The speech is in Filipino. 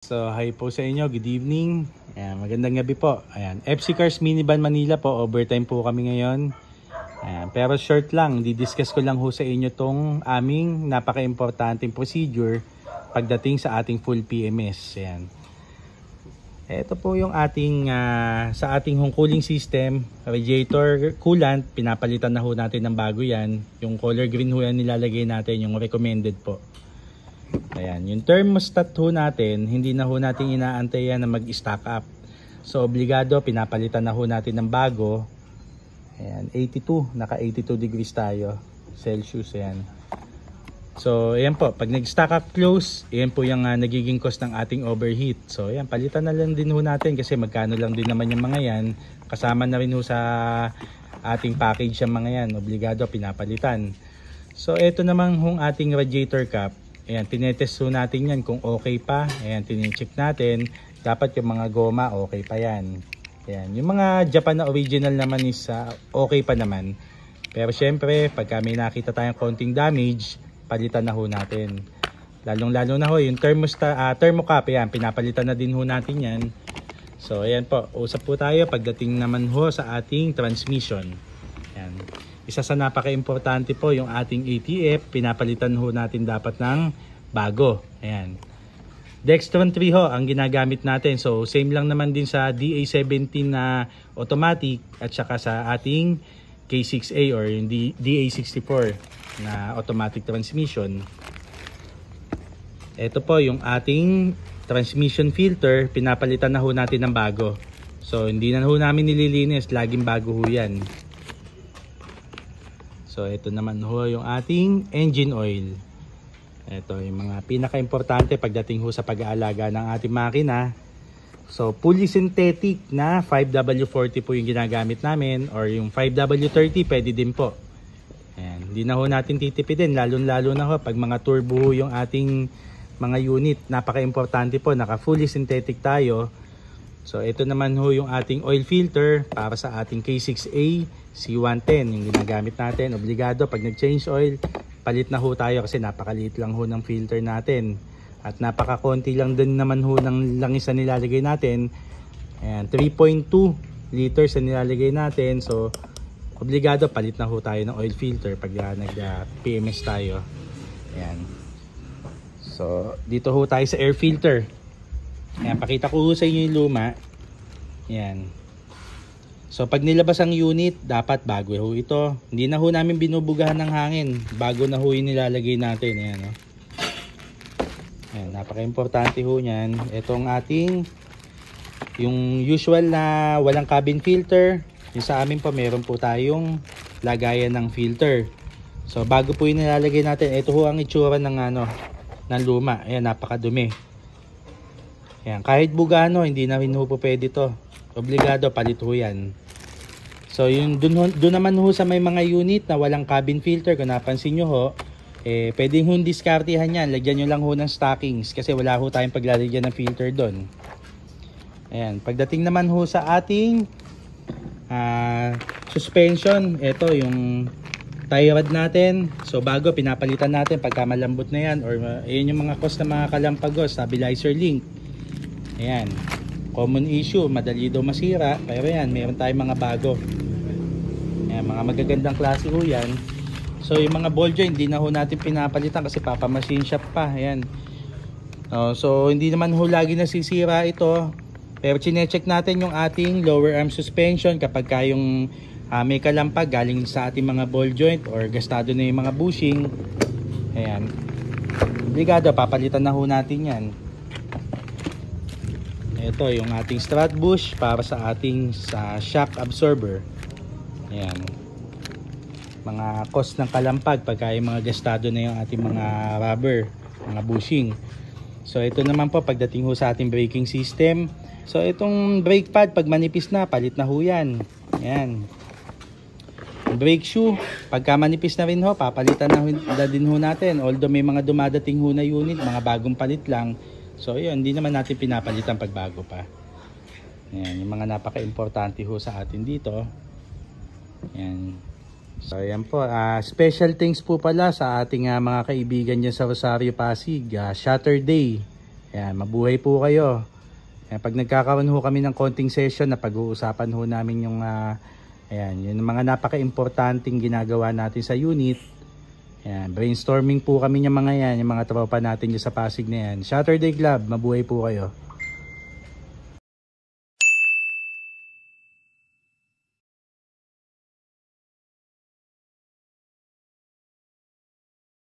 So, hi po sa inyo. Good evening. Ayan, magandang gabi po. Ayan, FC Cars Minivan Manila po. Overtime po kami ngayon. Ayan, pero short lang. Didiscuss ko lang ho sa inyo tong aming napaka-importanting procedure pagdating sa ating full PMS. Ayan. Ito po yung ating sa ating home cooling system, radiator coolant, pinapalitan na ho natin ng bago yan. Yung color green ho yan nilalagay natin, yung recommended po. Ayan, yung thermostat ho natin, hindi na ho natin inaantay yan na mag-stack up. So, obligado, pinapalitan na ho natin ng bago. Ayan, 82, naka 82 degrees tayo, Celsius, ayan. So, ayan po, pag nag-stack up close, ayan po yung nagiging cause ng ating overheat. So, ayan, palitan na lang din ho natin kasi magkano lang din naman yung mga yan. Kasama na rin ho sa ating package yung mga yan, obligado, pinapalitan. So, ito naman hong ating radiator cap. Ayan, tinetest ho natin yan kung okay pa. Ayan, tinicheck natin. Dapat yung mga goma, okay pa yan. Ayan, yung mga Japan na original naman is okay pa naman. Pero syempre, pagka may nakita tayong konting damage, palitan na ho natin. Lalong-lalo na ho, yung thermocap, ayan, pinapalitan na din ho natin yan. So, ayan po, usap po tayo pagdating naman ho sa ating transmission. Ayan. Isa sa napaka-importante po yung ating ATF, pinapalitan ho natin dapat ng bago. Ayan. Dextron 3 ho ang ginagamit natin. So same lang naman din sa DA17 na automatic at saka sa ating K6A or yung DA64 na automatic transmission. Ito po yung ating transmission filter, pinapalitan na ho natin ng bago. So hindi na ho namin nililinis, laging bago ho yan. So ito naman ho yung ating engine oil. Ito yung mga pinaka-importante pagdating ho sa pag-aalaga ng ating makina. So fully synthetic na 5W40 po yung ginagamit namin or yung 5W30 pwede din po. Ayan, hindi na ho natin titipidin lalo na ho pag mga turbo yung ating mga unit. Napaka-importante po, naka fully synthetic tayo. So ito naman ho yung ating oil filter para sa ating K6A C110 yung ginagamit natin. Obligado pag nag-change oil, palit na ho tayo kasi napakaliit lang ho ng filter natin. At napakakonti lang din naman ho ng langis na nilalagay natin. Ayan, 3.2 liters na nilalagay natin. So obligado palit na ho tayo ng oil filter pag nag-PMS tayo. Ayan. So dito ho tayo sa air filter. Ayan, pakita ko sa inyo yung luma. Ayan. So pag nilabas ang unit, dapat bago ho ito. Hindi na ho namin binubugahan ng hangin. Bago na ho yung nilalagay natin. Ayan, no? Ayan, napaka-importante ho niyan. Itong ating, yung usual na walang cabin filter. Yung sa amin po, meron po tayong lagayan ng filter. So bago po yung nilalagay natin, ito ho ang itsura ng, ng luma. Ayan, napakadumi. Ayan, kahit bugano, hindi na rin ho po pwede to. Obligado, palit ho yan. So, yung dun naman ho sa may mga unit na walang cabin filter, kung napansin nyo ho, pwedeng ho diskartihan yan. Lagyan nyo lang ho ng stockings kasi wala ho tayong paglalagyan ng filter doon. Ayan, pagdating naman ho sa ating suspension, ito yung tie rod natin. So, bago, pinapalitan natin pagka malambot na yan or yun yung mga cause na mga kalampagos, stabilizer link. Ayan, common issue, madali daw masira, pero yan, meron tayong mga bago. Ayan, mga magagandang klase ho yan. So yung mga ball joint, hindi na ho natin pinapalitan kasi papamachine shop pa. Ayan. So hindi naman ho lagi nasisira ito, pero chinecheck natin yung ating lower arm suspension kapag yung may kalampag galing sa ating mga ball joint or gastado na yung mga bushing. Ayan, obligado, papalitan na ho natin yan. Ito yung ating strut bush para sa ating shock absorber. Ayan, mga cause ng kalampag pagka yung mga gastado na yung ating mga rubber, mga bushing. So ito naman po pagdating ho sa ating braking system. So itong brake pad pag manipis na, palit na ho yan. Ayan, brake shoe pagka manipis na rin ho, papalitan na din ho natin. Although may mga dumadating ho na unit, mga bagong palit lang. So yun, hindi naman natin pinapalitan pag bago pa. Ayan, yung mga napaka-importante ho sa atin dito. Ayan. So ayan po, special thanks po pala sa ating mga kaibigan dyan sa Rosario Pasig, Saturday. Ayan, mabuhay po kayo. Ayan, pag nagkakaroon ho kami ng konting session na pag-uusapan ho namin yung ayan, yung mga napaka-importanting ginagawa natin sa unit. Ayan, brainstorming po kami ng mga yan, yung mga tropa natin dyan sa Pasig na yan. Saturday Club, mabuhay po kayo.